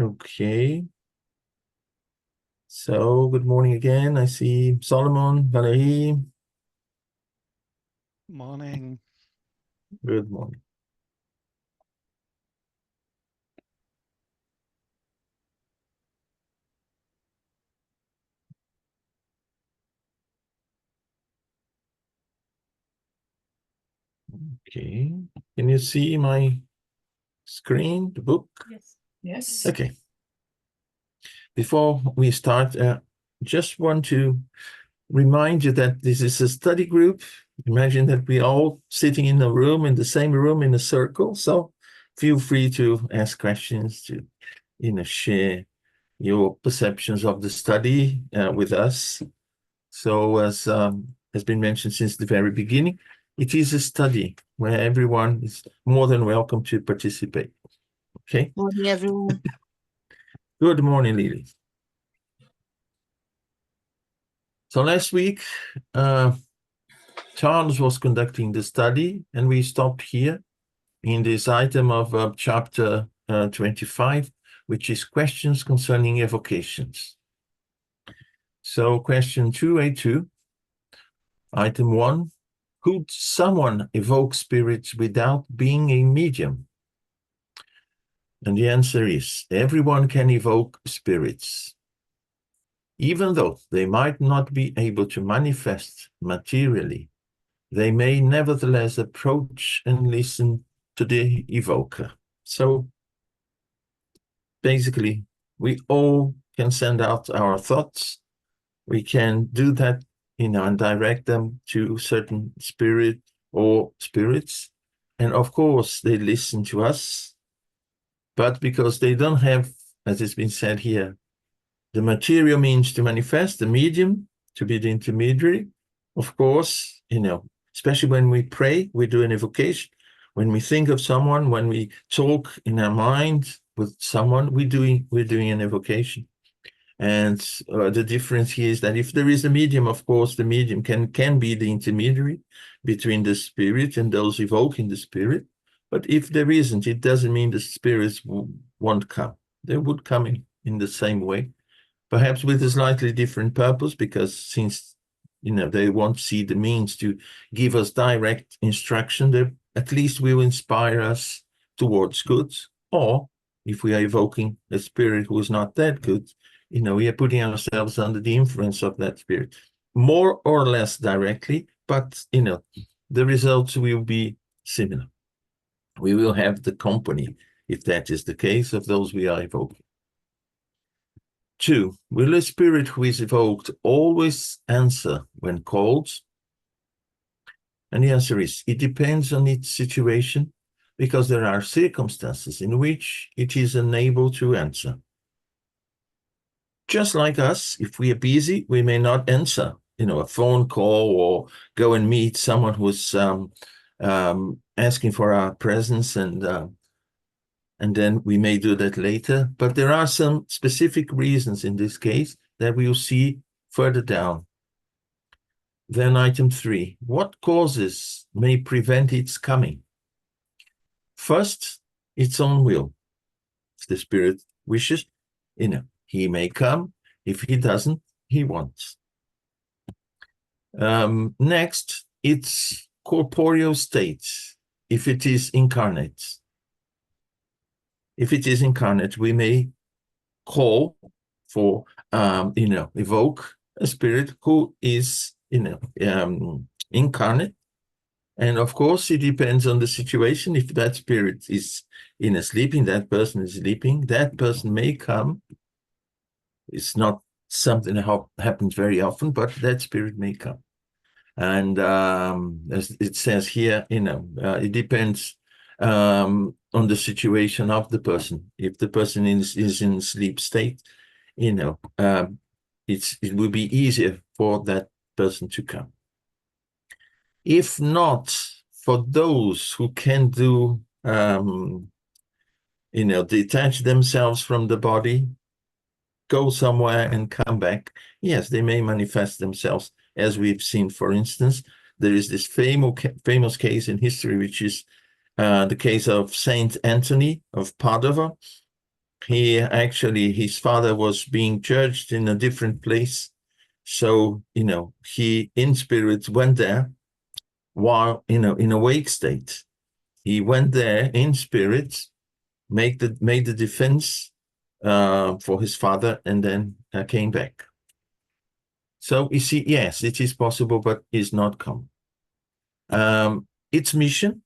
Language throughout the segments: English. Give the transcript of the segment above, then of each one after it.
Okay. So, good morning again. I see Solomon, Valerie. Morning. Good morning. Okay. Can you see my screen, the book? Yes. Okay. Before we start, just want to remind you that this is a study group. Imagine that we're all sitting in a room, in the same room, in a circle. So feel free to ask questions, to share your perceptions of the study with us. So as has been mentioned since the very beginning, it is a study where everyone is more than welcome to participate. Okay? Morning, everyone. Good morning, Lily. So last week, Charles was conducting the study, and we stopped here in this item of chapter 25, which is questions concerning evocations. So question 282, item 1, could someone evoke spirits without being a medium? And the answer is, everyone can evoke spirits. Even though they might not be able to manifest materially, they may nevertheless approach and listen to the evoker. So basically, we all can send out our thoughts. We can do that, and direct them to certain spirit or spirits. And of course, they listen to us. But because they don't have, as it's been said here, the material means to manifest, the medium to be the intermediary, of course, especially when we pray, we do an evocation. When we think of someone, when we talk in our mind with someone, we're doing an evocation. And the difference here is that if there is a medium, of course, the medium can be the intermediary between the spirit and those evoking the spirit. But if there isn't, it doesn't mean the spirits won't come. They would come in the same way, perhaps with a slightly different purpose, because since they won't see the means to give us direct instruction, they at least will inspire us towards good. Or if we are evoking a spirit who is not that good, we are putting ourselves under the influence of that spirit, more or less directly, but the results will be similar. We will have the company, if that is the case, of those we are evoking. 2, will a spirit who is evoked always answer when called? And the answer is, it depends on its situation, because there are circumstances in which it is unable to answer. Just like us, if we are busy, we may not answer, a phone call or go and meet someone who's asking for our presence, and then we may do that later. But there are some specific reasons in this case that we will see further down. Then item 3, what causes may prevent its coming? First, its own will. If the spirit wishes, he may come. If he doesn't, he won't. Next, its corporeal state, if it is incarnate. If it is incarnate, we may call for, evoke a spirit who is, incarnate. And of course, it depends on the situation. If that spirit is sleeping, that person is sleeping, that person may come. It's not something that happens very often, but that spirit may come. And as it says here, it depends on the situation of the person. If the person is in sleep state, it will be easier for that person to come. If not, for those who can do, detach themselves from the body, go somewhere and come back, yes, they may manifest themselves, as we've seen. For instance, there is this famous case in history, which is the case of Saint Anthony of Padua. his father was being judged in a different place. So, he in spirit went there while, in awake state. He went there in spirit, made the defense for his father, and then came back. So you see, yes, it is possible, but is not common. Its mission,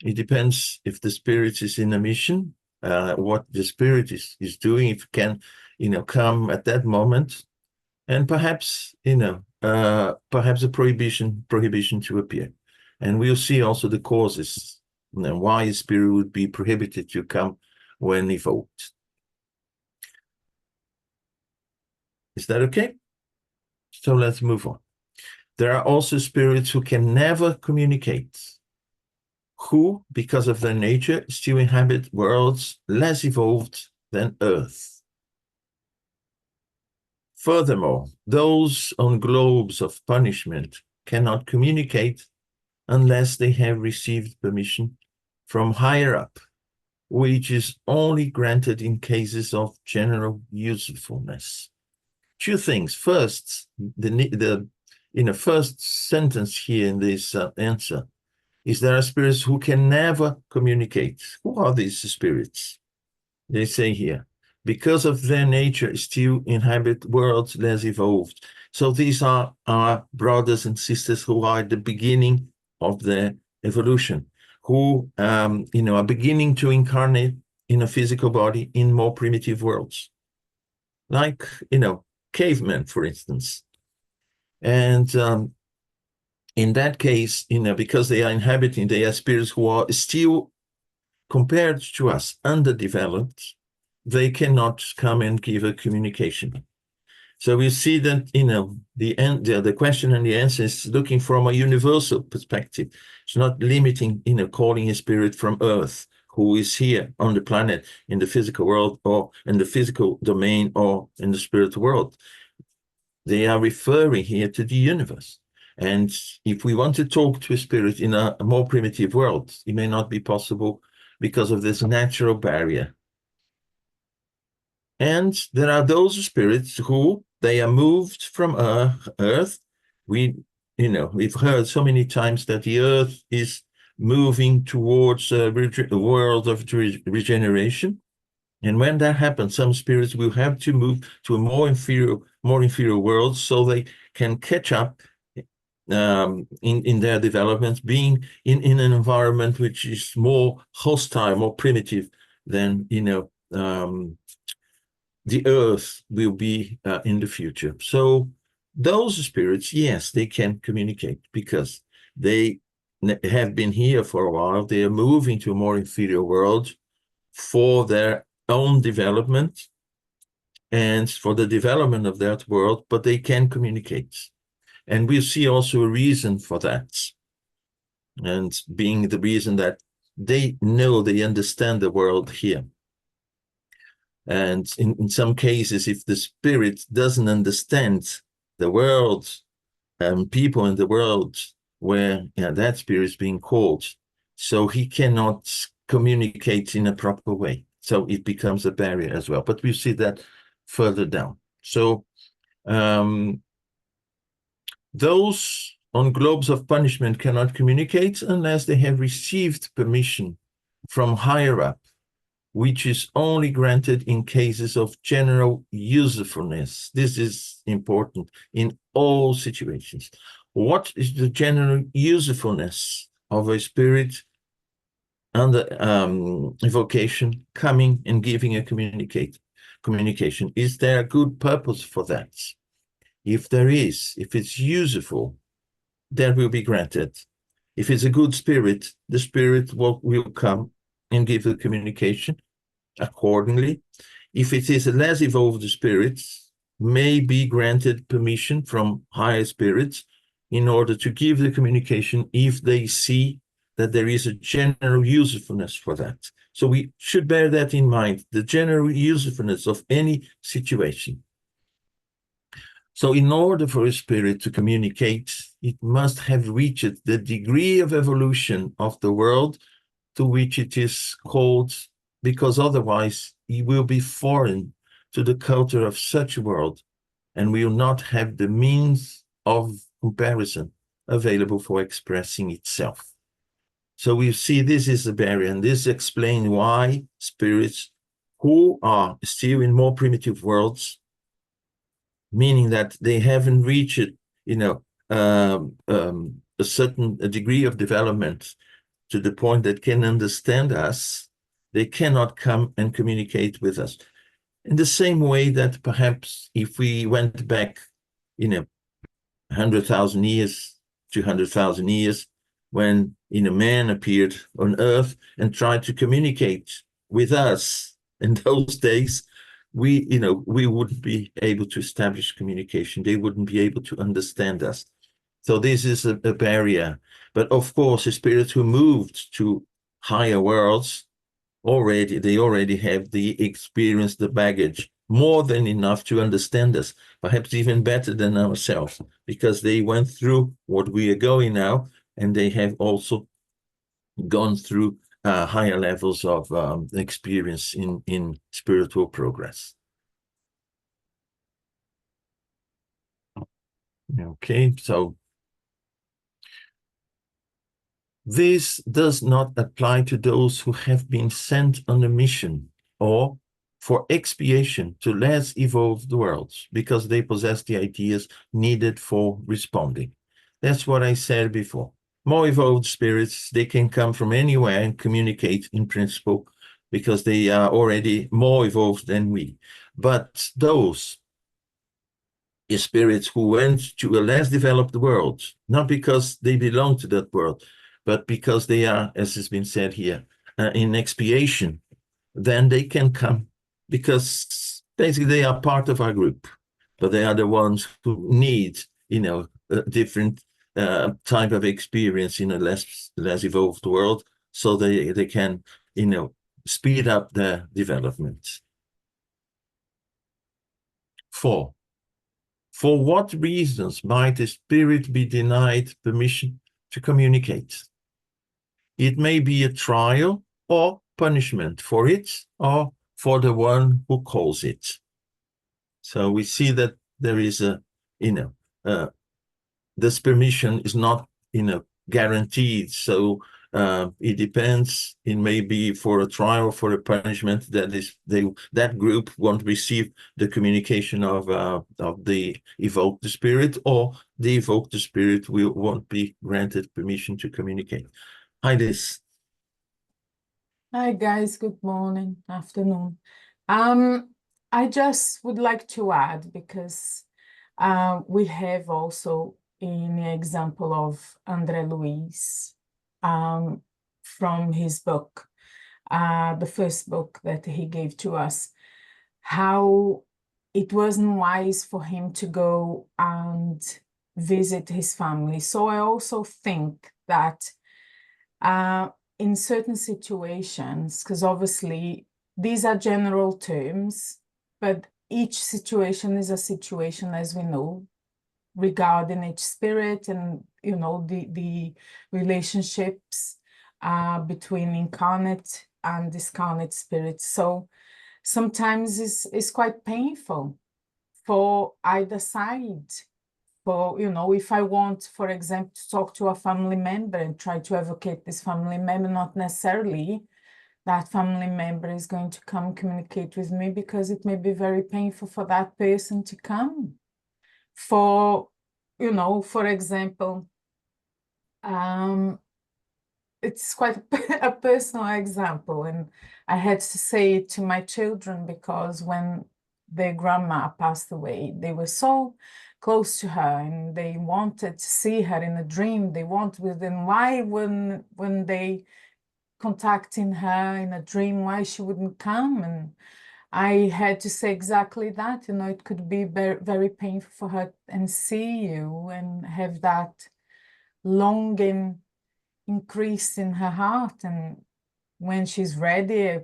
it depends if the spirit is in a mission, what the spirit is doing, if it can, come at that moment, and perhaps, perhaps a prohibition to appear. And we'll see also the causes, why a spirit would be prohibited to come when evoked. Is that okay? So let's move on. There are also spirits who can never communicate, who, because of their nature, still inhabit worlds less evolved than Earth. Furthermore, those on globes of punishment cannot communicate unless they have received permission from higher up, which is only granted in cases of general usefulness. Two things. First, the first sentence here in this answer is there are spirits who can never communicate. Who are these spirits? They say here, because of their nature, still inhabit worlds less evolved. So these are our brothers and sisters who are at the beginning of their evolution, who are beginning to incarnate in a physical body in more primitive worlds, like cavemen, for instance. And in that case, because they are spirits who are still, compared to us, underdeveloped, they cannot come and give a communication. So we see that, the question and the answer is looking from a universal perspective. It's not limiting, calling a spirit from Earth who is here on the planet, in the physical world, or in the physical domain, or in the spirit world. They are referring here to the universe. And if we want to talk to a spirit in a more primitive world, it may not be possible because of this natural barrier. And there are those spirits who they are moved from Earth. We've heard so many times that the Earth is moving towards a world of regeneration. And when that happens, some spirits will have to move to a more inferior world so they can catch up in their development, being in an environment which is more hostile, more primitive than the Earth will be in the future. So those spirits, yes, they can communicate because they have been here for a while. They are moving to a more inferior world for their own development and for the development of that world, but they can communicate. And we see also a reason for that. And being the reason that they know, they understand the world here. And in some cases, if the spirit doesn't understand the world and people in the world where that spirit is being called, so he cannot communicate in a proper way. So it becomes a barrier as well. But we see that further down. So those on globes of punishment cannot communicate unless they have received permission from higher up, which is only granted in cases of general usefulness. This is important in all situations. What is the general usefulness of a spirit under evocation coming and giving a communication? Is there a good purpose for that? If there is, if it's useful, that will be granted. If it's a good spirit, the spirit will come and give the communication accordingly. If it is a less evolved spirit, may be granted permission from higher spirits in order to give the communication if they see that there is a general usefulness for that. So we should bear that in mind, the general usefulness of any situation. So in order for a spirit to communicate, it must have reached the degree of evolution of the world to which it is called because otherwise he will be foreign to the culture of such a world and will not have the means of comparison available for expressing itself. So we see this is a barrier, and this explains why spirits who are still in more primitive worlds, meaning that they haven't reached, a certain degree of development to the point that can understand us, they cannot come and communicate with us. In the same way that perhaps if we went back, 100,000 years, 200,000 years, when man appeared on Earth and tried to communicate with us in those days, we wouldn't be able to establish communication. They wouldn't be able to understand us. So this is a barrier. But of course, the spirits who moved to higher worlds they already have the experience, the baggage, more than enough to understand us, perhaps even better than ourselves, because they went through what we are going now, and they have also gone through higher levels of experience in spiritual progress. Okay, so this does not apply to those who have been sent on a mission or for expiation to less evolved worlds because they possess the ideas needed for responding. That's what I said before. More evolved spirits, they can come from anywhere and communicate in principle because they are already more evolved than we. But those spirits who went to a less developed world, not because they belong to that world, but because they are, as has been said here, in expiation, then they can come because basically they are part of our group, but they are the ones who need, a different type of experience in a less evolved world, so they can, speed up their development. 4. For what reasons might a spirit be denied permission to communicate? It may be a trial or punishment for it or for the one who calls it. So we see that there is this permission is not, guaranteed. So it depends. It may be for a trial, for a punishment. That group won't receive the communication of the evoked spirit, or the evoked spirit won't be granted permission to communicate. Hi, Liz. Hi guys, good morning, afternoon. I just would like to add, because we have also in the example of André Luiz from his book, the first book that he gave to us, how it wasn't wise for him to go and visit his family. So I also think that in certain situations, because obviously these are general terms, but each situation is a situation, as we know, regarding each spirit and, the relationships between incarnate and discarnate spirits. So sometimes it's quite painful for either side. For, if I want, for example, to talk to a family member and try to advocate this family member, not necessarily that family member is going to come communicate with me, because it may be very painful for that person to come. For, for example, it's quite a personal example, and I had to say it to my children, because when their grandma passed away, they were so close to her and they wanted to see her in a dream. They wanted within why when they contacting her in a dream, why she wouldn't come. And I had to say exactly that, it could be very, very painful for her and see you and have that longing increase in her heart. And when she's ready,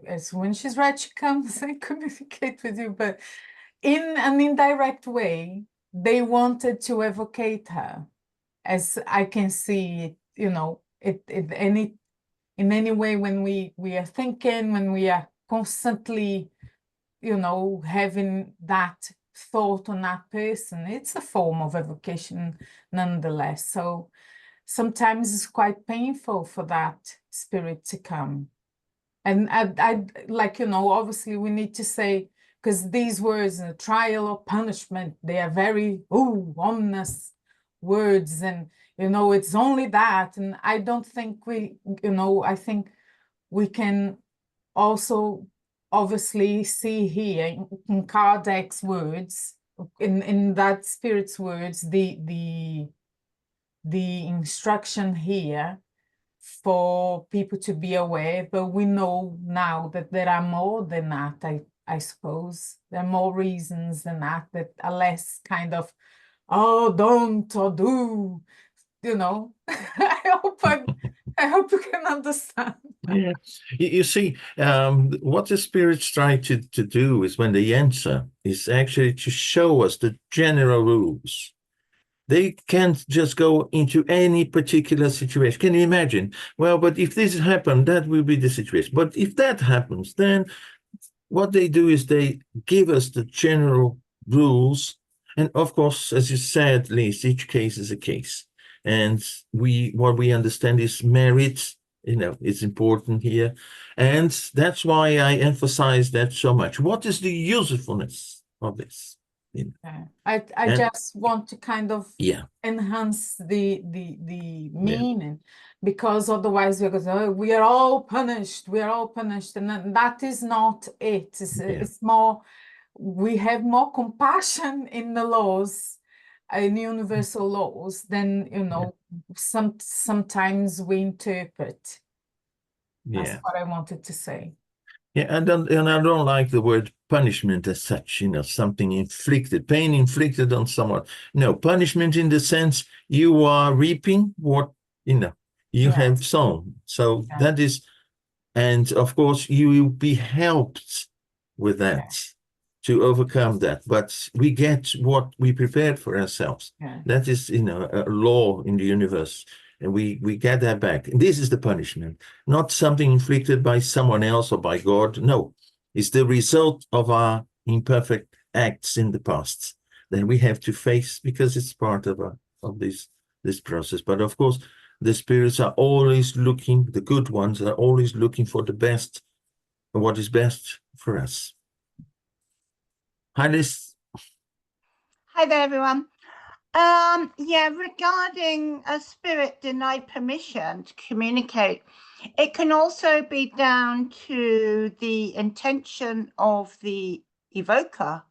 she comes and communicate with you. But in an indirect way, they wanted to evocate her, as I can see it, in any way when we are thinking, when we are constantly, having that thought on that person. It's a form of evocation nonetheless. So sometimes it's quite painful for that spirit to come. And I like, obviously we need to say, because these words, trial or punishment, they are very, ominous words. And, it's only that. And I don't think I think we can also obviously see here in Kardec's words, in that spirit's words, the instruction here for people to be aware, but we know now that there are more than that, I suppose. There are more reasons than that are less kind of, oh, don't or do, I hope you can understand. Yeah, you see, what the spirits try to do is when they enter, is actually to show us the general rules. They can't just go into any particular situation. Can you imagine? Well, but if this happened, that will be the situation. But if that happens, then what they do is they give us the general rules. And of course, as you said, Liz, each case is a case. And what we understand is merit, it's important here. And that's why I emphasize that so much. What is the usefulness of this? I just want to kind of enhance the meaning, because otherwise we're going to, oh, we are all punished, and that is not it. It's more, we have more compassion in the laws, in universal laws, than sometimes we interpret. That's what I wanted to say. Yeah, and I don't like the word punishment as such, something inflicted, pain inflicted on someone. No, punishment in the sense you are reaping what, you have sown. So that is, and of course you will be helped with that to overcome that. But we get what we prepared for ourselves. That is, a law in the universe. And we get that back. And this is the punishment, not something inflicted by someone else or by God. No, it's the result of our imperfect acts in the past that we have to face, because it's part of this process. But of course, the spirits are always looking, the good ones are always looking for the best, what is best for us. Hi, Liz. Hi there, everyone. Regarding a spirit denied permission to communicate, it can also be down to the intention of the evoker.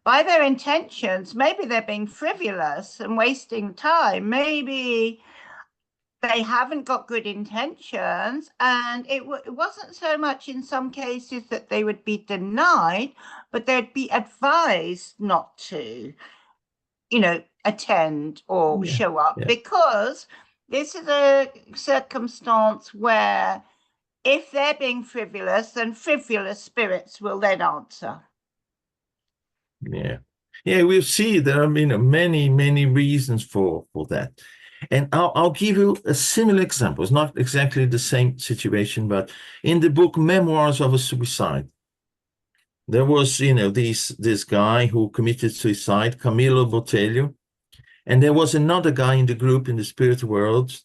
By their intentions, maybe they're being frivolous and wasting time. Maybe they haven't got good intentions, and it wasn't so much in some cases that they would be denied, but they'd be advised not to, attend or show up, because this is a circumstance where if they're being frivolous, then frivolous spirits will then answer. We see there are many reasons for that. And I'll give you a similar example. It's not exactly the same situation, but in the book Memoirs of a Suicide, there was, this guy who committed suicide, Camilo Botelho, and there was another guy in the group in the spirit world.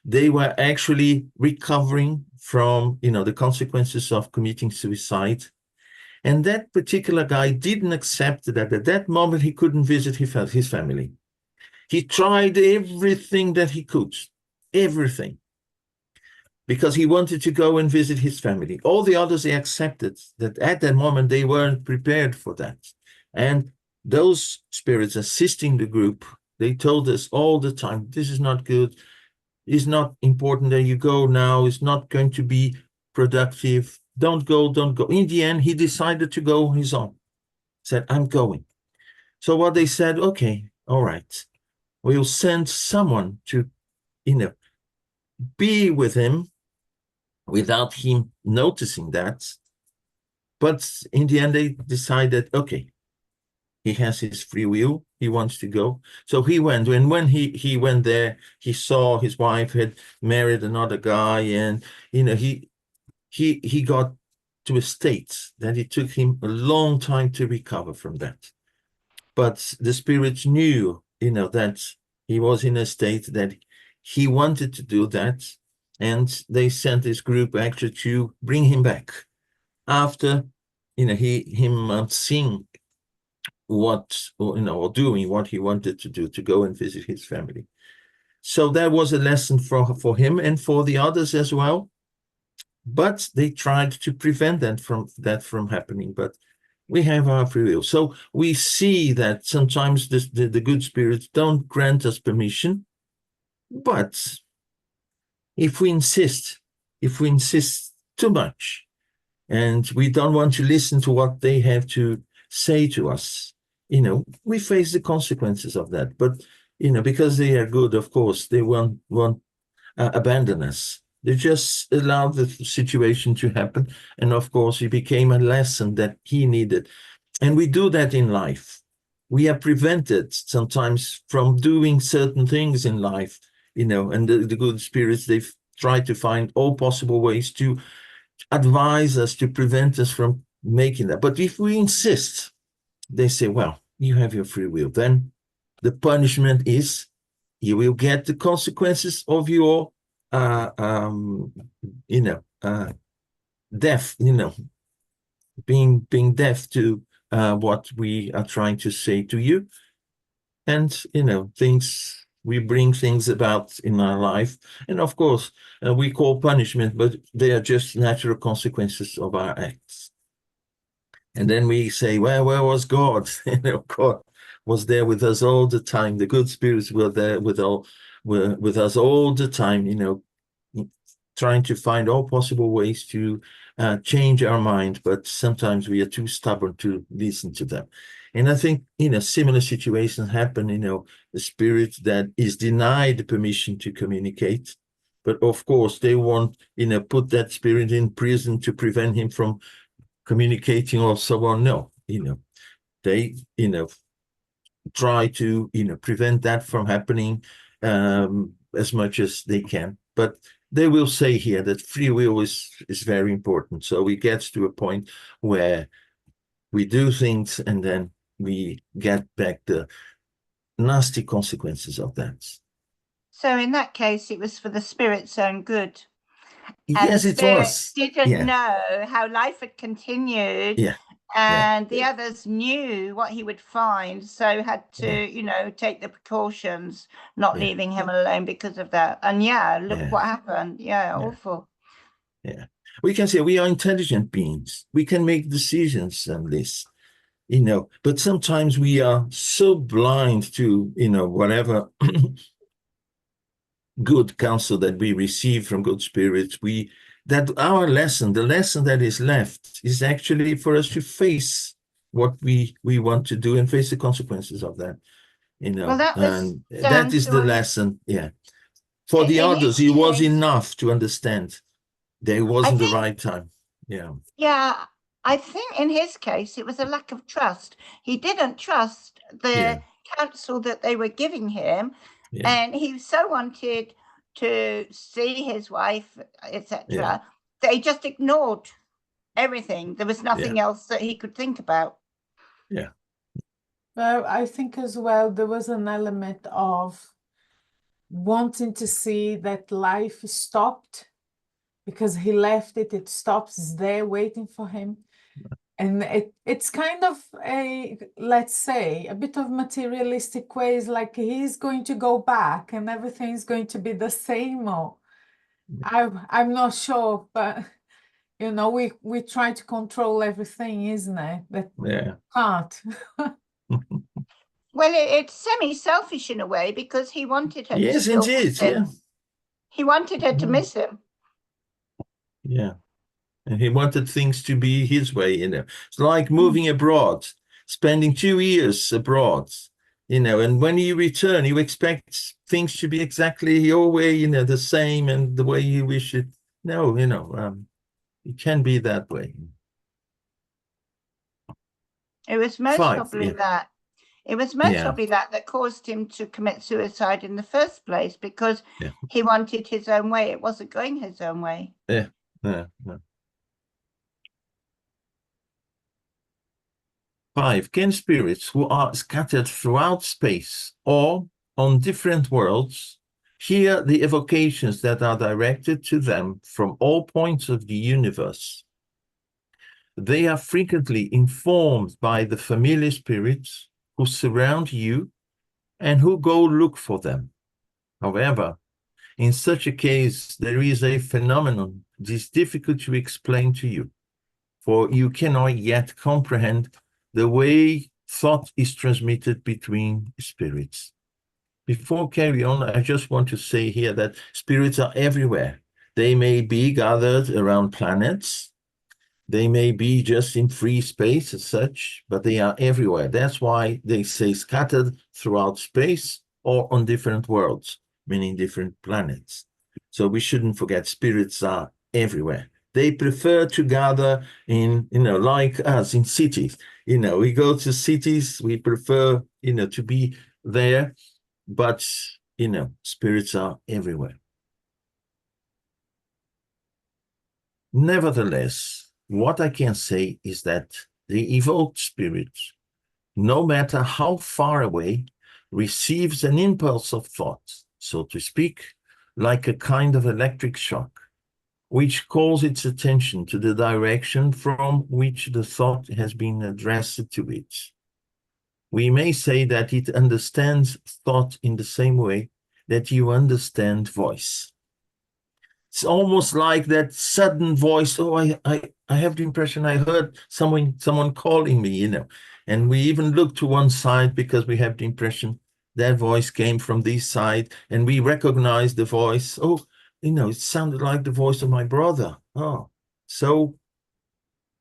They were actually recovering from, the consequences of committing suicide. And that particular guy didn't accept that at that moment he couldn't visit his family. He tried everything that he could, everything, because he wanted to go and visit his family. All the others, they accepted that at that moment they weren't prepared for that. And those spirits assisting the group, they told us all the time, this is not good. It's not important that you go now. It's not going to be productive. Don't go. In the end, he decided to go on his own. Said, I'm going. So what they said, okay, all right. We'll send someone to, be with him without him noticing that. But in the end, they decided, okay, he has his free will. He wants to go. So he went. And when he went there, he saw his wife had married another guy. And, he got to a state that it took him a long time to recover from that. But the spirit knew, that he was in a state that he wanted to do that, and they sent this group actually to bring him back after, him seeing what, or doing what he wanted to do, to go and visit his family. So that was a lesson for him and for the others as well. But they tried to prevent that from happening. But we have our free will. So we see that sometimes the good spirits don't grant us permission. But if we insist too much, and we don't want to listen to what they have to say to us, we face the consequences of that. But, because they are good, of course, they won't abandon us. They just allowed the situation to happen. And of course, it became a lesson that he needed. And we do that in life. We are prevented sometimes from doing certain things in life, and the good spirits, they've tried to find all possible ways to advise us, to prevent us from making that. But if we insist, they say, well, you have your free will. Then the punishment is you will get the consequences of your deaf, being deaf to what we are trying to say to you. And, we bring things about in our life. And of course, we call punishment, but they are just natural consequences of our acts. And then we say, well, where was God? God was there with us all the time. The good spirits were there with us all the time, trying to find all possible ways to change our mind, but sometimes we are too stubborn to listen to them. And I think, similar situations happen, the spirit that is denied permission to communicate, but of course they won't, put that spirit in prison to prevent him from communicating or so on. No, they, try to, prevent that from happening as much as they can. But they will say here that free will is very important. So we get to a point where we do things and then we get back the nasty consequences of that. So in that case, it was for the spirit's own good. Yes, it was. Didn't know how life had continued. Yeah. And the others knew what he would find, so had to, take the precautions, not leaving him alone because of that. And look what happened. Awful. Yeah. We can say we are intelligent beings. We can make decisions on this, but sometimes we are so blind to, whatever good counsel that we receive from good spirits, that our lesson, the lesson that is left, is actually for us to face what we want to do and face the consequences of that. Well, that is the lesson. Yeah. For the others, it was enough to understand there wasn't the right time. Yeah. Yeah. I think in his case, it was a lack of trust. He didn't trust the counsel that they were giving him. Yeah. And he so wanted to see his wife, etc. They just ignored everything. There was nothing else that he could think about. Yeah. Well, I think as well, there was an element of wanting to see that life stopped because he left it, it stops, it's there waiting for him. And it's kind of let's say, a bit of materialistic ways, like he's going to go back and everything's going to be the same, or I'm not sure, but we try to control everything, isn't it? That can't. Well, it's semi-selfish in a way, because he wanted her to still miss him. Yeah. He wanted her to miss him. Yeah. And he wanted things to be his way, It's like moving abroad, spending 2 years abroad, and when you return, you expect things to be exactly your way, the same and the way you wish it. No, it can be that way. It was most probably that. It was most probably that caused him to commit suicide in the first place, because he wanted his own way. It wasn't going his own way. Yeah. 5. Can spirits who are scattered throughout space or on different worlds hear the evocations that are directed to them from all points of the universe? They are frequently informed by the familiar spirits who surround you and who go look for them. However, in such a case, there is a phenomenon that is difficult to explain to you, for you cannot yet comprehend the way thought is transmitted between spirits. Before carry on, I just want to say here that spirits are everywhere. They may be gathered around planets. They may be just in free space as such, but they are everywhere. That's why they say scattered throughout space or on different worlds, meaning different planets. So we shouldn't forget spirits are everywhere. They prefer to gather in, like us in cities. We go to cities, we prefer, to be there, but, spirits are everywhere. Nevertheless, what I can say is that the evoked spirit, no matter how far away, receives an impulse of thought, so to speak, like a kind of electric shock, which calls its attention to the direction from which the thought has been addressed to it. We may say that it understands thought in the same way that you understand voice. It's almost like that sudden voice. Oh, I have the impression I heard someone calling me, and we even look to one side because we have the impression that voice came from this side, and we recognize the voice. Oh, it sounded like the voice of my brother. Oh, so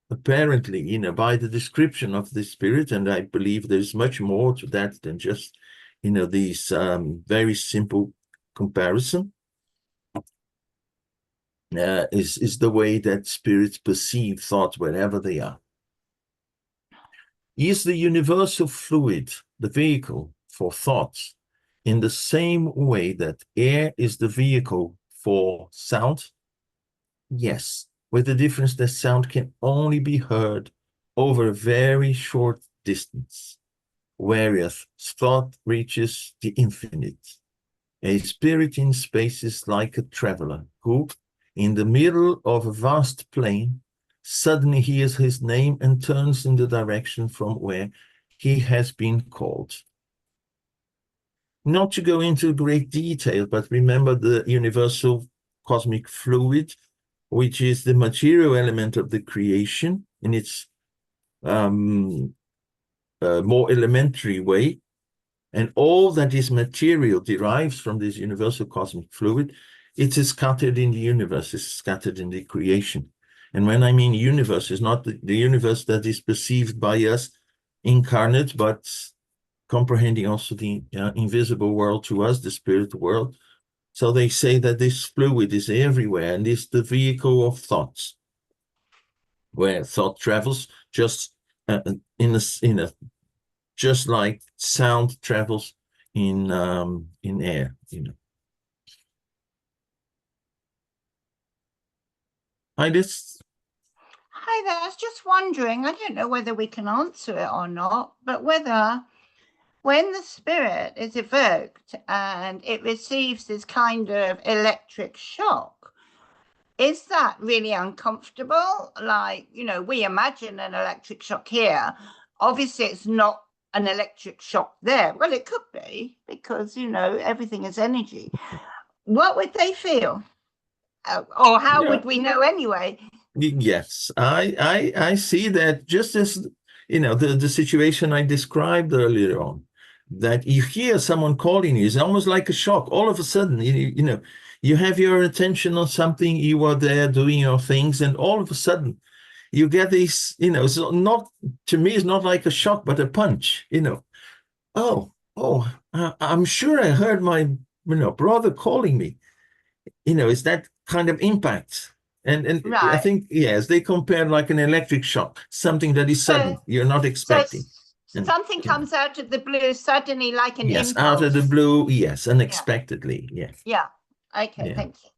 apparently, by the description of the spirit, and I believe there's much more to that than just, these very simple comparison. Is the way that spirits perceive thoughts wherever they are. Is the universal fluid the vehicle for thoughts in the same way that air is the vehicle for sound? Yes, with the difference that sound can only be heard over a very short distance, whereas thought reaches the infinite. A spirit in space is like a traveler who, in the middle of a vast plain, suddenly hears his name and turns in the direction from where he has been called. Not to go into great detail, but remember the universal cosmic fluid, which is the material element of the creation in its more elementary way. And all that is material derives from this universal cosmic fluid. It is scattered in the universe, it's scattered in the creation. And when I mean universe, it's not the universe that is perceived by us incarnate, but comprehending also the invisible world to us, the spirit world. So they say that this fluid is everywhere and is the vehicle of thoughts, where thought travels just just like sound travels in air, Hi, Hi there. I was just wondering, I don't know whether we can answer it or not, but whether when the spirit is evoked and it receives this kind of electric shock, is that really uncomfortable? Like, we imagine an electric shock here. Obviously, it's not an electric shock there. Well, it could be because, everything is energy. What would they feel? Or how would we know anyway? Yes, I see that just as, the situation I described earlier on, that you hear someone calling you, it's almost like a shock. All of a sudden, you have your attention on something, you are there doing your things, and all of a sudden you get this, it's not, to me, it's not like a shock, but a punch, I'm sure I heard my, brother calling me, it's that kind of impact. And Right. I think, yes, they compare like an electric shock, something that is sudden, you're not expecting. So something comes out of the blue suddenly, like an impulse. Yes, out of the blue, yes, unexpectedly, yes. Yeah, okay, Yeah. thank you.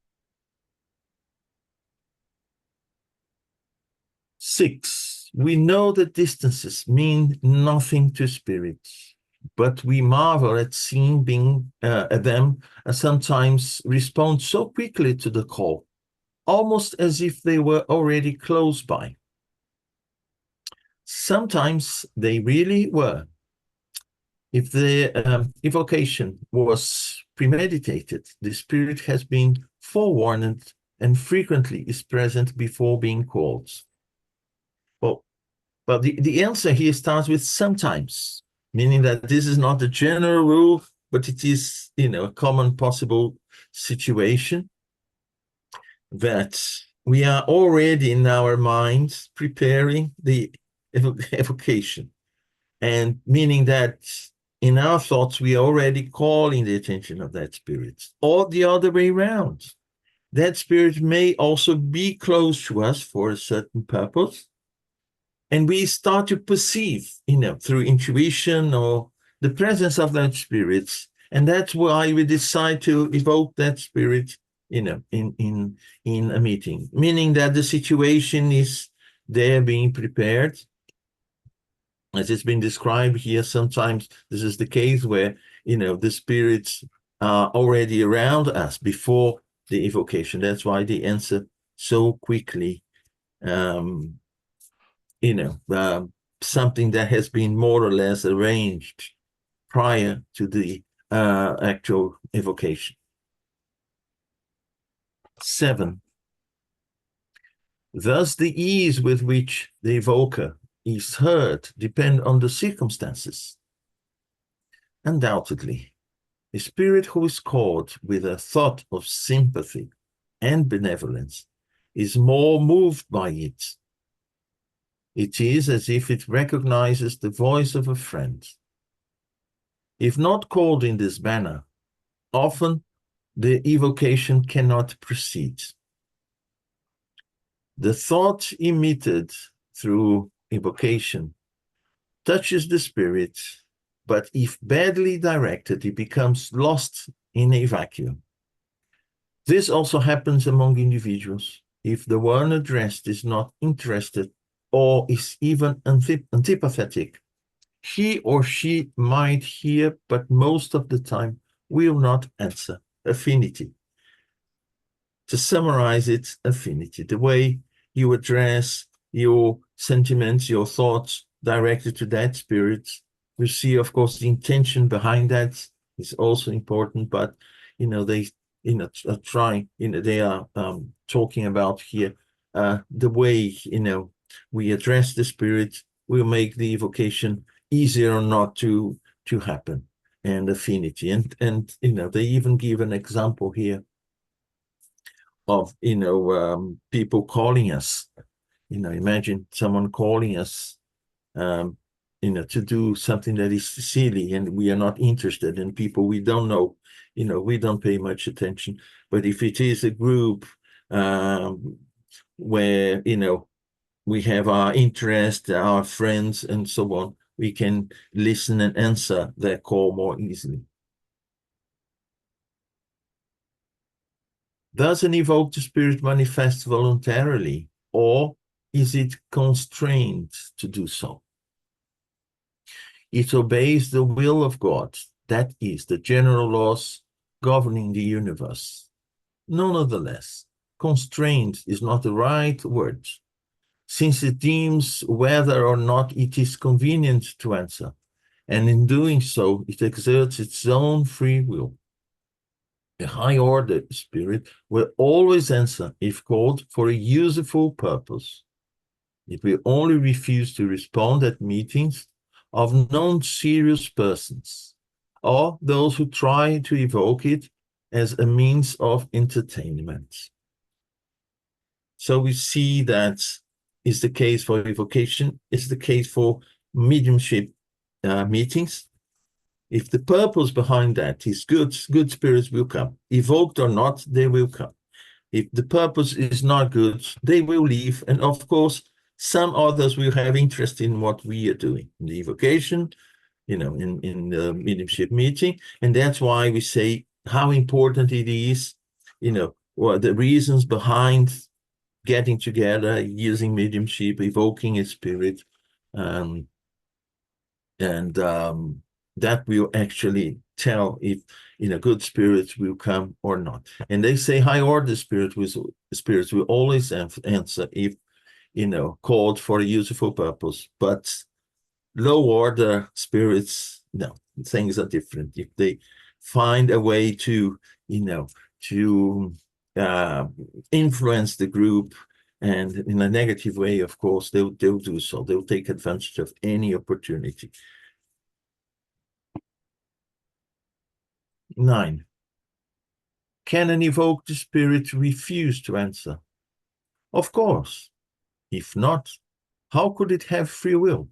6. We know that distances mean nothing to spirits, but we marvel at seeing them sometimes respond so quickly to the call, almost as if they were already close by. Sometimes they really were. If the evocation was premeditated, the spirit has been forewarned and frequently is present before being called. Well, but the answer here starts with sometimes, meaning that this is not the general rule, but it is, a common possible situation that we are already in our minds preparing the evocation, and meaning that in our thoughts we are already calling the attention of that spirit, or the other way around. That spirit may also be close to us for a certain purpose, and we start to perceive, through intuition or the presence of that spirit, and that's why we decide to evoke that spirit, in a meeting, meaning that the situation is there being prepared. As it's been described here, sometimes this is the case where, the spirits are already around us before the evocation. That's why they answer so quickly. Something that has been more or less arranged prior to the actual evocation. 7. Thus, the ease with which the evoker is heard depend on the circumstances. Undoubtedly, a spirit who is called with a thought of sympathy and benevolence is more moved by it. It is as if it recognizes the voice of a friend. If not called in this manner, often the evocation cannot proceed. The thought emitted through evocation touches the spirit, but if badly directed, it becomes lost in a vacuum. This also happens among individuals if the one addressed is not interested or is even antipathetic. He or she might hear, but most of the time will not answer. Affinity. To summarize it, affinity, the way you address your sentiments, your thoughts directed to that spirit. We see, of course, the intention behind that is also important, but, they, are trying, they are talking about here the way, we address the spirit will make the evocation easier or not to happen, and affinity. And they even give an example here of, people calling us. Imagine someone calling us, to do something that is silly and we are not interested, and people we don't know, we don't pay much attention. But if it is a group where, we have our interest, our friends, and so on, we can listen and answer their call more easily. Does an evoked spirit manifest voluntarily, or is it constrained to do so? It obeys the will of God, that is, the general laws governing the universe. Nonetheless, constrained is not the right word, since it deems whether or not it is convenient to answer, and in doing so, it exerts its own free will. A high-order spirit will always answer if called for a useful purpose. It will only refuse to respond at meetings of non-serious persons, or those who try to evoke it as a means of entertainment. So we see that is the case for evocation, it's the case for mediumship meetings. If the purpose behind that is good spirits will come. Evoked or not, they will come. If the purpose is not good, they will leave. And of course, some others will have interest in what we are doing in the evocation, in the mediumship meeting. And that's why we say how important it is, what the reasons behind getting together, using mediumship, evoking a spirit, and that will actually tell if good spirits will come or not. And they say high order spirits will always answer if called for a useful purpose, but low order spirits, no, things are different. If they find a way to to influence the group, and in a negative way, of course, they'll do so. They'll take advantage of any opportunity. 9. Can an evoked spirit refuse to answer? Of course. If not, how could it have free will?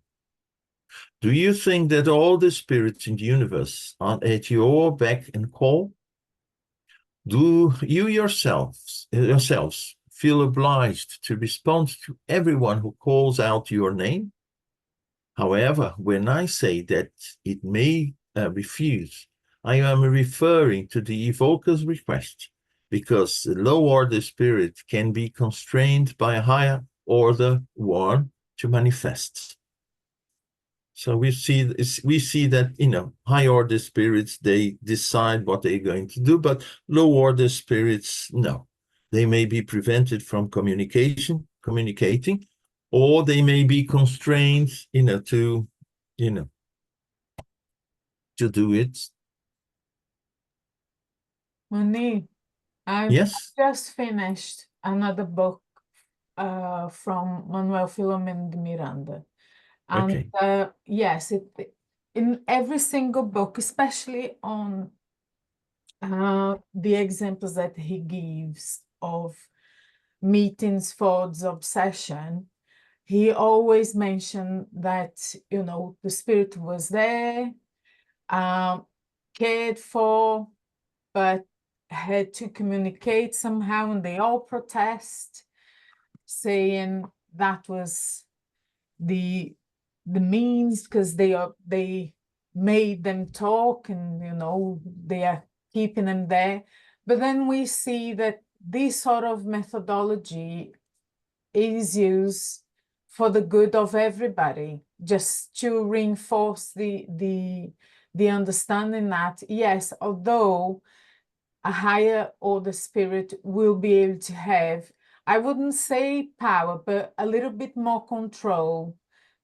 Do you think that all the spirits in the universe are at your beck and call? Do you yourselves feel obliged to respond to everyone who calls out your name? However, when I say that it may refuse, I am referring to the evoker's request, because the low-order spirit can be constrained by a higher order one to manifest. So we see that high-order spirits, they decide what they're going to do, but low-order spirits, no. They may be prevented from communicating, or they may be constrained, to do it. Moni, I've Yes. just finished another book from Manuel Filomeno de Miranda. And Okay. yes, in every single book, especially on the examples that he gives of meetings for the obsession, he always mentioned that, the spirit was there, cared for, but had to communicate somehow, and they all protest, saying that was the means, because they made them talk, and they are keeping them there. But then we see that this sort of methodology is used for the good of everybody, just to reinforce the understanding that, yes, although a higher order spirit will be able to have, I wouldn't say power, but a little bit more control,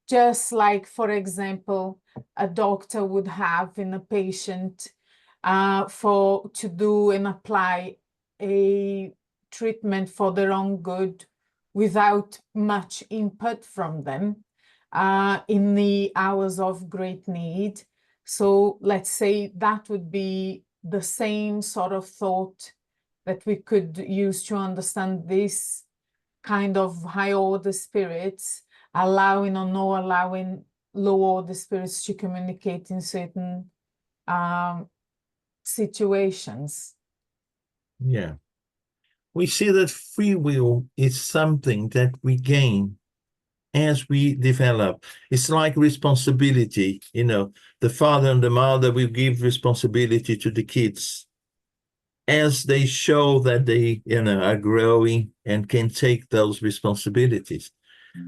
just like, for example, a doctor would have in a patient to do and apply a treatment for their own good without much input from them in the hours of great need. So let's say that would be the same sort of thought that we could use to understand this kind of high order spirits, allowing or no allowing low order spirits to communicate in certain situations. Yeah. We see that free will is something that we gain as we develop. It's like responsibility. The father and the mother will give responsibility to the kids as they show that they are growing and can take those responsibilities.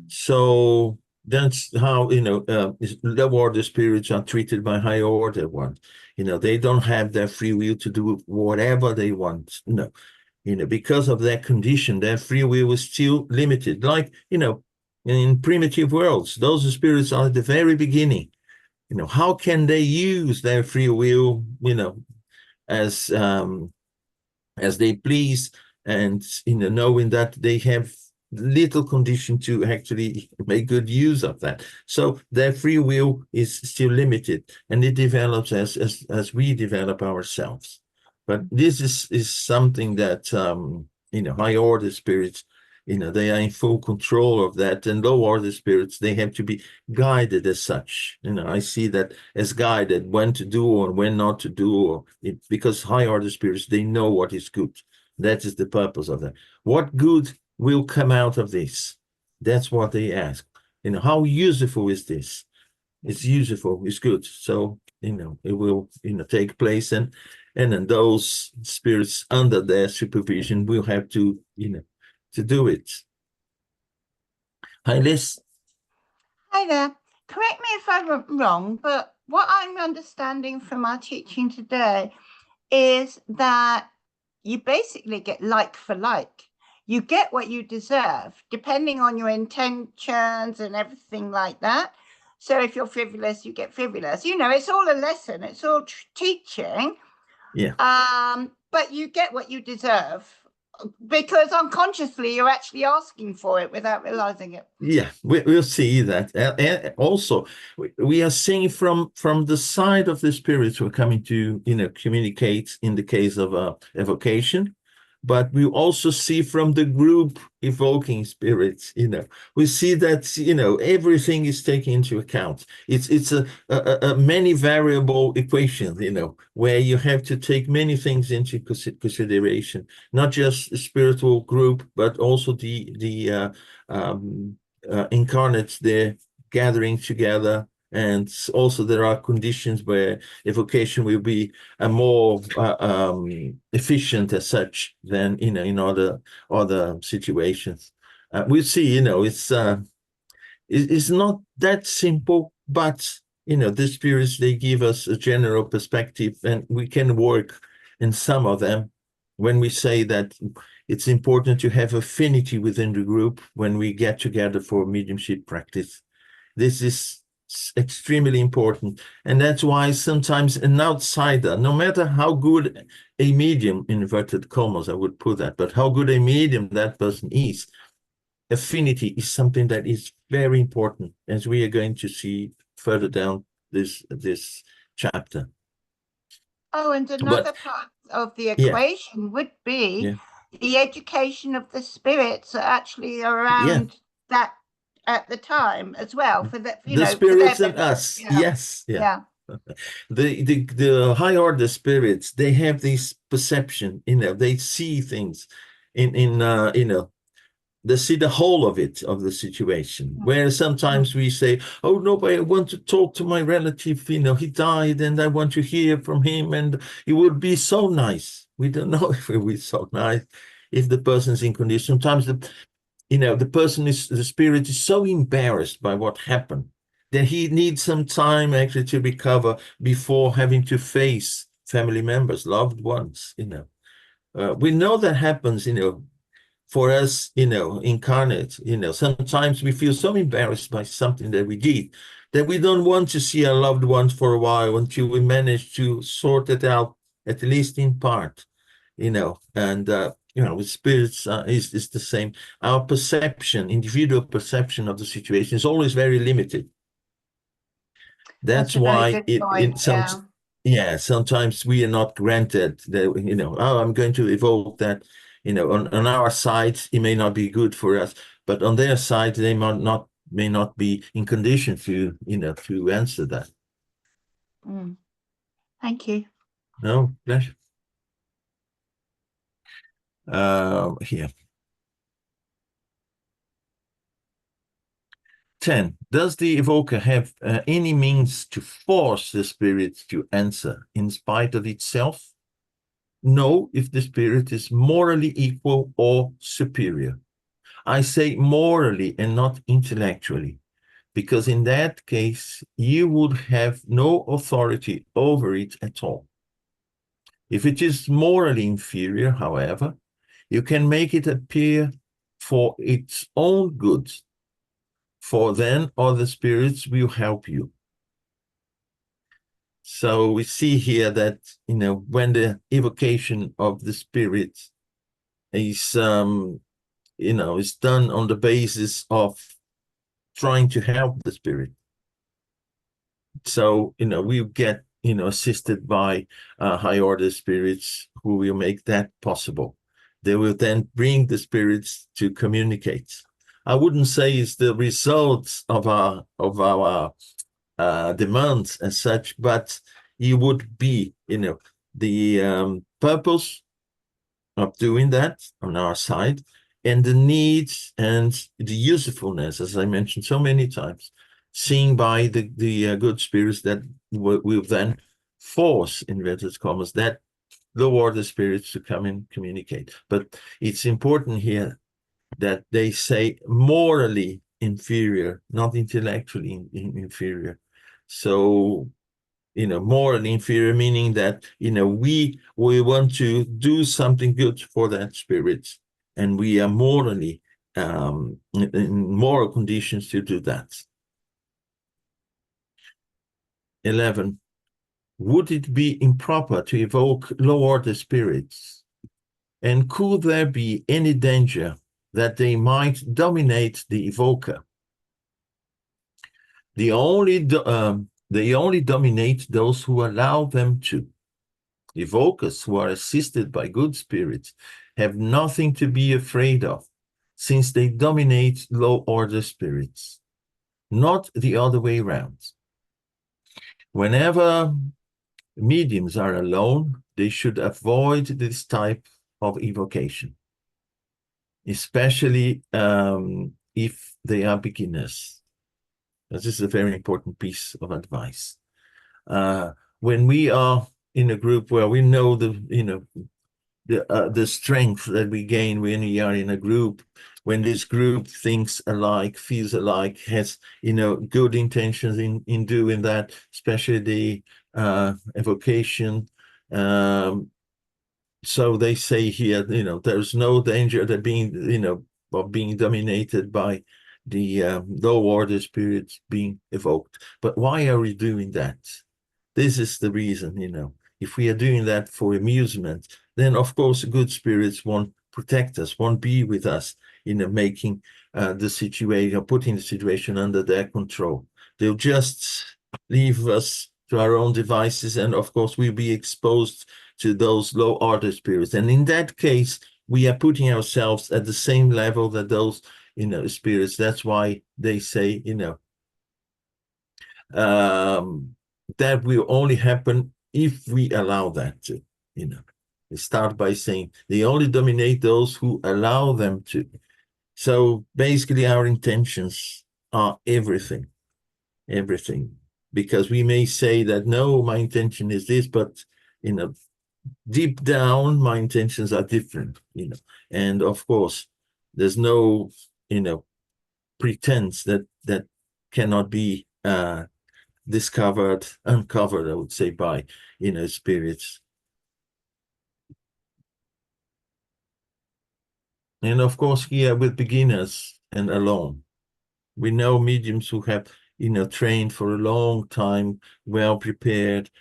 So that's how low order spirits are treated by high order ones. They don't have their free will to do whatever they want. No. Because of that condition, their free will is still limited. Like, in primitive worlds, those spirits are at the very beginning. How can they use their free will, as they please, and knowing that they have little condition to actually make good use of that. So their free will is still limited, and it develops as we develop ourselves. But this is something that high order spirits, they are in full control of that, and low order spirits, they have to be guided as such. I see that as guided when to do or when not to do, because high order spirits, they know what is good. That is the purpose of that. What good will come out of this? That's what they ask. How useful is this? It's useful, it's good. So, it will, take place, and then those spirits under their supervision will have to, to do it. Hi, Liz. Hi there. Correct me if I'm wrong, but what I'm understanding from our teaching today is that you basically get like for like. You get what you deserve, depending on your intentions and everything like that. So if you're frivolous, you get frivolous. You know, it's all a lesson. It's all teaching. Yeah. But you get what you deserve because unconsciously you're actually asking for it without realizing it. Yeah, we'll see that. And also, we are seeing from the side of the spirits who are coming to, communicate in the case of evocation, but we also see from the group evoking spirits, we see that, everything is taken into account. It's a many variable equation, where you have to take many things into consideration, not just a spiritual group, but also the incarnates there gathering together, and also there are conditions where evocation will be more efficient as such than in other situations. We see, it's not that simple, but the spirits, they give us a general perspective, and we can work in some of them. When we say that it's important to have affinity within the group when we get together for mediumship practice, this is extremely important. And that's why sometimes an outsider, no matter how good a medium, inverted commas, I would put that, but how good a medium that person is, affinity is something that is very important, as we are going to see further down this chapter. Oh, and another part of the equation would be the education of the spirits actually around that at the time as well, for the spirits and us. Yes. The high order spirits, they have this perception, they see things in they see the whole of it, of the situation, where sometimes we say, oh no, but I want to talk to my relative, he died and I want to hear from him, and it would be so nice. We don't know if it would be so nice if the person's in condition. Sometimes the spirit is so embarrassed by what happened that he needs some time actually to recover before having to face family members, loved ones. We know that happens, for us, incarnate. Sometimes we feel so embarrassed by something that we did that we don't want to see our loved ones for a while until we manage to sort it out, at least in part. And with spirits is the same. Our perception, individual perception of the situation, is always very limited. That's why sometimes we are not granted that, I'm going to evoke that. On our side, it may not be good for us, but on their side, they may not be in condition to answer that. Thank you. No, pleasure. Here. 10. Does the evoker have any means to force the spirit to answer in spite of itself? No, if the spirit is morally equal or superior. I say morally and not intellectually, because in that case, you would have no authority over it at all. If it is morally inferior, however, you can make it appear for its own good, for then other spirits will help you. So we see here that, when the evocation of the spirit is, is done on the basis of trying to help the spirit. So, we get, assisted by high order spirits who will make that possible. They will then bring the spirits to communicate. I wouldn't say it's the results of our demands as such, but it would be, the purpose of doing that on our side, and the needs and the usefulness, as I mentioned so many times, seen by the good spirits that will then force, inverted commas, that low order spirits to come and communicate. But it's important here that they say morally inferior, not intellectually inferior. So, morally inferior, meaning that, we want to do something good for that spirit, and we are morally, in moral conditions to do that. 11. Would it be improper to evoke low-order spirits? And could there be any danger that they might dominate the evoker? They only dominate those who allow them to. Evokers who are assisted by good spirits have nothing to be afraid of, since they dominate low-order spirits, not the other way around. Whenever mediums are alone, they should avoid this type of evocation, especially if they are beginners. This is a very important piece of advice. When we are in a group where we know the strength that we gain when we are in a group, when this group thinks alike, feels alike, has good intentions in doing that, especially the evocation. So they say here, there's no danger that being dominated by the low order spirits being evoked. But why are we doing that? This is the reason, if we are doing that for amusement, then of course good spirits won't protect us, won't be with us, making the situation, putting the situation under their control. They'll just leave us to our own devices, and of course we'll be exposed to those low order spirits. And in that case, we are putting ourselves at the same level that those spirits. That's why they say that will only happen if we allow that to. They start by saying they only dominate those who allow them to. So basically our intentions are everything, because we may say that, no, my intention is this, but deep down my intentions are different, and of course there's no pretense that cannot be uncovered, I would say, by spirits. And of course here with beginners and alone, we know mediums who have trained for a long time, well prepared.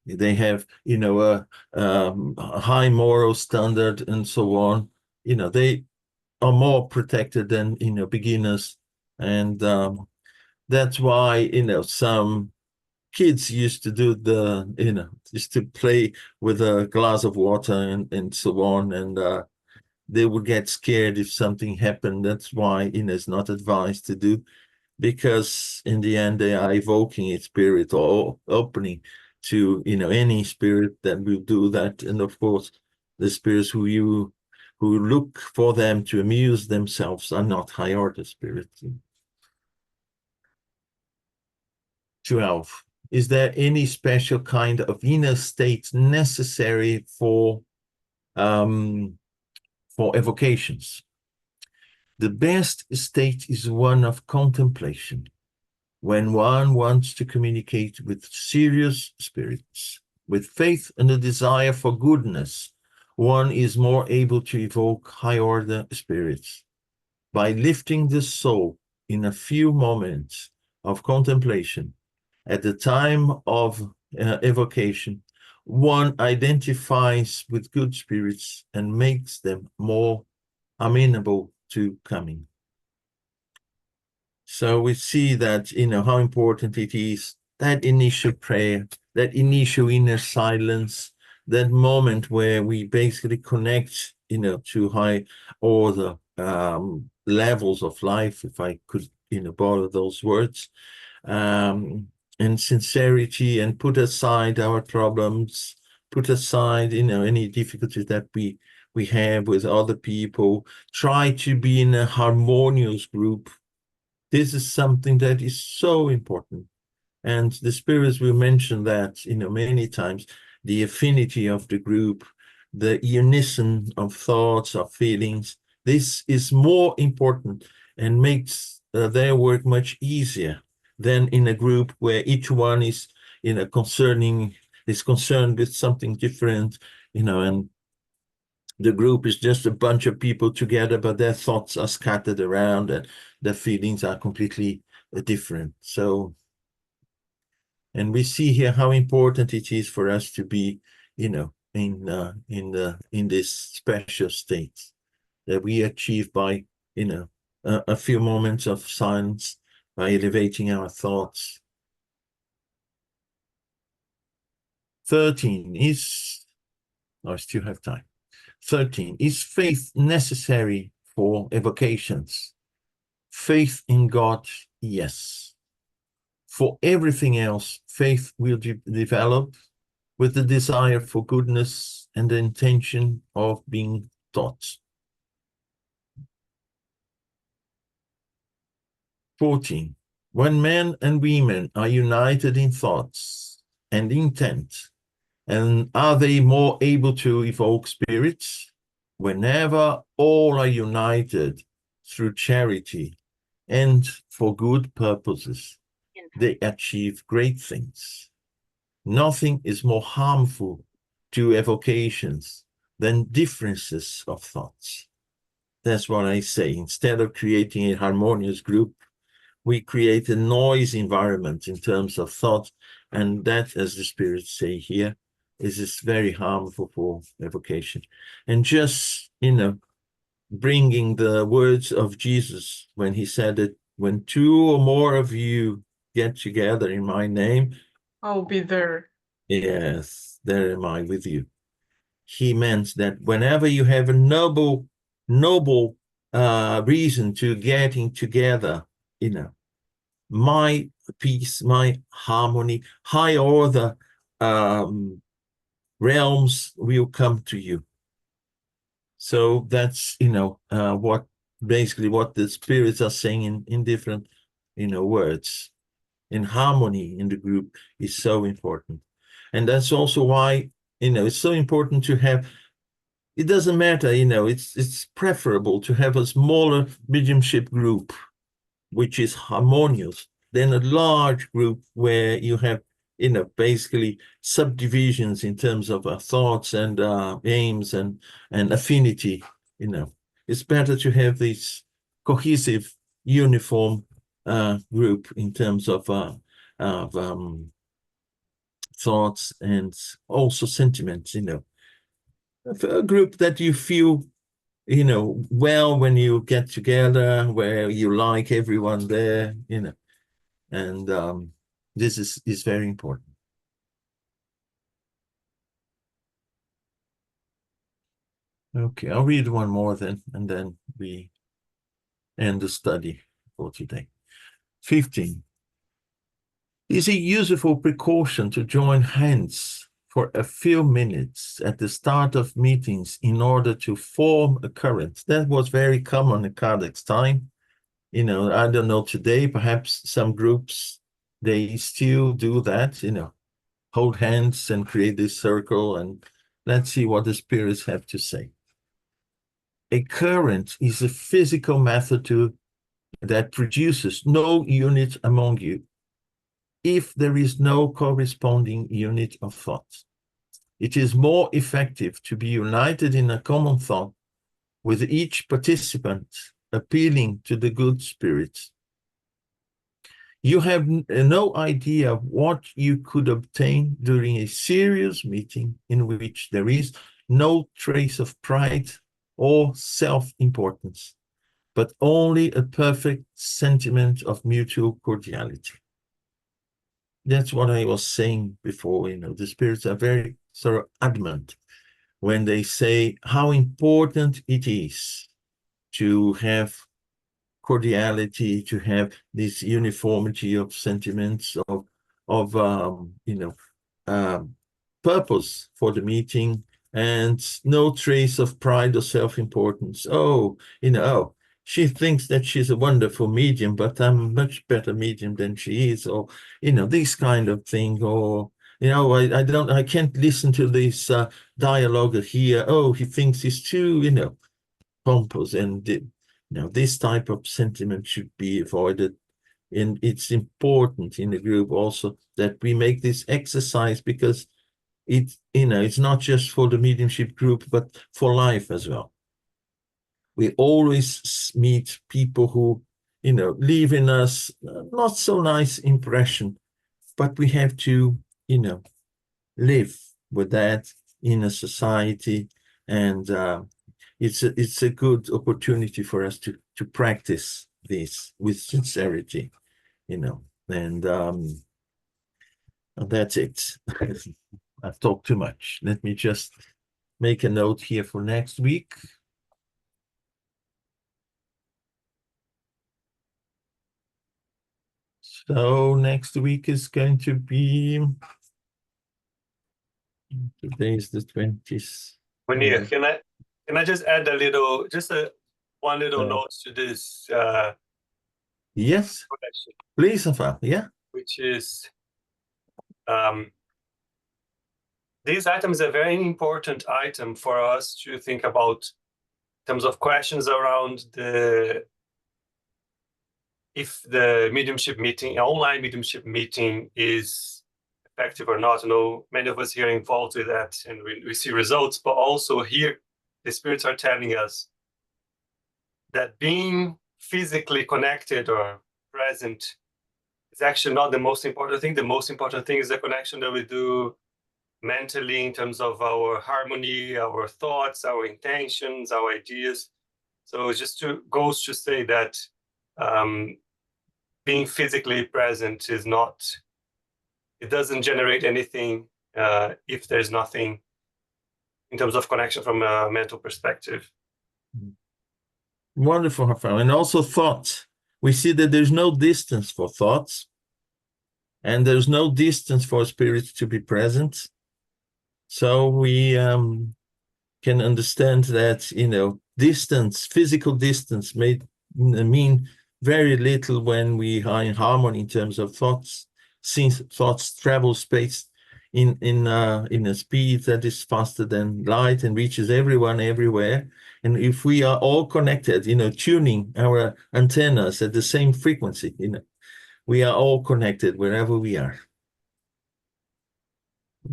They have a high moral standard and so on. They are more protected than beginners, and that's why some kids used to do used to play with a glass of water and so on, and they would get scared if something happened. That's why it's not advised to do, because in the end they are evoking a spirit or opening to any spirit that will do that. And of course the spirits who look for them to amuse themselves are not high order spirits. 12. Is there any special kind of inner state necessary for evocations? The best state is one of contemplation, when one wants to communicate with serious spirits. With faith and a desire for goodness, one is more able to evoke high-order spirits. By lifting the soul in a few moments of contemplation, at the time of evocation, one identifies with good spirits and makes them more amenable to coming. So we see that, how important it is, that initial prayer, that initial inner silence, that moment where we basically connect, to high order levels of life, if I could, borrow those words, and sincerity, and put aside our problems, put aside, any difficulties that we have with other people, try to be in a harmonious group. This is something that is so important. And the spirits will mention that, many times, the affinity of the group, the unison of thoughts, of feelings. This is more important and makes their work much easier than in a group where each one is, is concerned with something different, and the group is just a bunch of people together, but their thoughts are scattered around and their feelings are completely different. So, and we see here how important it is for us to be, in this special state that we achieve by, a few moments of silence, by elevating our thoughts. 13 is, I still have time. 13, is faith necessary for evocations? Faith in God, yes. For everything else, faith will develop with the desire for goodness and the intention of being taught. 14, when men and women are united in thoughts and intent, and are they more able to evoke spirits? Whenever all are united through charity and for good purposes, they achieve great things. Nothing is more harmful to evocations than differences of thoughts. That's what I say. Instead of creating a harmonious group, we create a noise environment in terms of thought, and that, as the spirits say here, is very harmful for evocation. And just, bringing the words of Jesus when he said that when two or more of you get together in my name, I'll be there. Yes, there am I with you. He meant that whenever you have a noble reason to getting together, my peace, my harmony, high order realms will come to you. So that's, what the spirits are saying in different, words. In harmony in the group is so important. And that's also why, it's so important to have, it doesn't matter, it's preferable to have a smaller mediumship group, which is harmonious, than a large group where you have, basically subdivisions in terms of thoughts and aims and affinity. It's better to have this cohesive, uniform group in terms of thoughts and also sentiments. A group that you feel well when you get together, where you like everyone there, and this is very important. Okay, I'll read one more then, and then we end the study for today. 15. Is a useful precaution to join hands for a few minutes at the start of meetings in order to form a current. That was very common in Kardec's time. I don't know today, perhaps some groups, they still do that, hold hands and create this circle, and let's see what the spirits have to say. A current is a physical method that produces no unit among you if there is no corresponding unit of thought. It is more effective to be united in a common thought, with each participant appealing to the good spirits. You have no idea what you could obtain during a serious meeting in which there is no trace of pride or self-importance, but only a perfect sentiment of mutual cordiality. That's what I was saying before. The spirits are very sort of adamant when they say how important it is to have cordiality, to have this uniformity of sentiments, of purpose for the meeting, and no trace of pride or self-importance. She thinks that she's a wonderful medium, but I'm a much better medium than she is, or this kind of thing, or I can't listen to this dialogue here. Oh, he thinks he's too pompous, and Now, this type of sentiment should be avoided. And it's important in the group also that we make this exercise, because it's not just for the mediumship group, but for life as well. We always meet people who, leave in us not so nice impression, but we have to, live with that in a society, and it's a good opportunity for us to practice this with sincerity, and that's it. I've talked too much. Let me just make a note here for next week. So next week is going to be, today is the 20th. Munir, can I just add one little note to this Yes, connection, please, Afal. Yeah. which is this item is a very important item for us to think about in terms of questions around if the mediumship meeting, online mediumship meeting, is effective or not. I know many of us here are involved with that, and we see results, but also here the spirits are telling us that being physically connected or present is actually not the most important thing. The most important thing is the connection that we do mentally in terms of our harmony, our thoughts, our intentions, our ideas. So it just goes to say that being physically present is not, it doesn't generate anything if there's nothing in terms of connection from a mental perspective. Wonderful, Rafael. And also thoughts. We see that there's no distance for thoughts, and there's no distance for spirits to be present. So we can understand that, distance, physical distance may mean very little when we are in harmony in terms of thoughts, since thoughts travel space in a speed that is faster than light and reaches everyone everywhere. And if we are all connected, tuning our antennas at the same frequency, we are all connected wherever we are.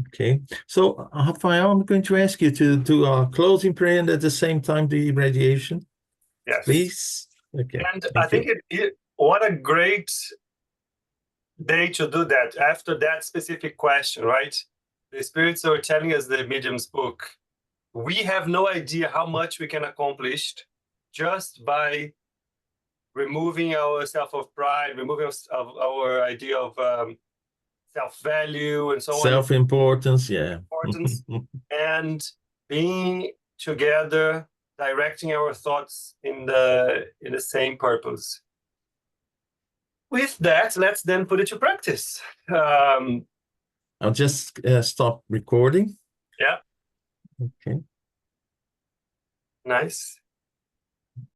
Okay, so Rafael, I'm going to ask you to do our closing prayer and at the same time the radiation. Yes. Please. Okay. And I think what a great day to do that after that specific question, right? The spirits are telling us the medium's book. We have no idea how much we can accomplish just by removing our self of pride, removing our idea of self-value and so on. Self-importance, yeah. Importance, and being together, directing our thoughts in the same purpose. With that, let's then put it to practice. I'll just stop recording. Yeah. Okay. Nice.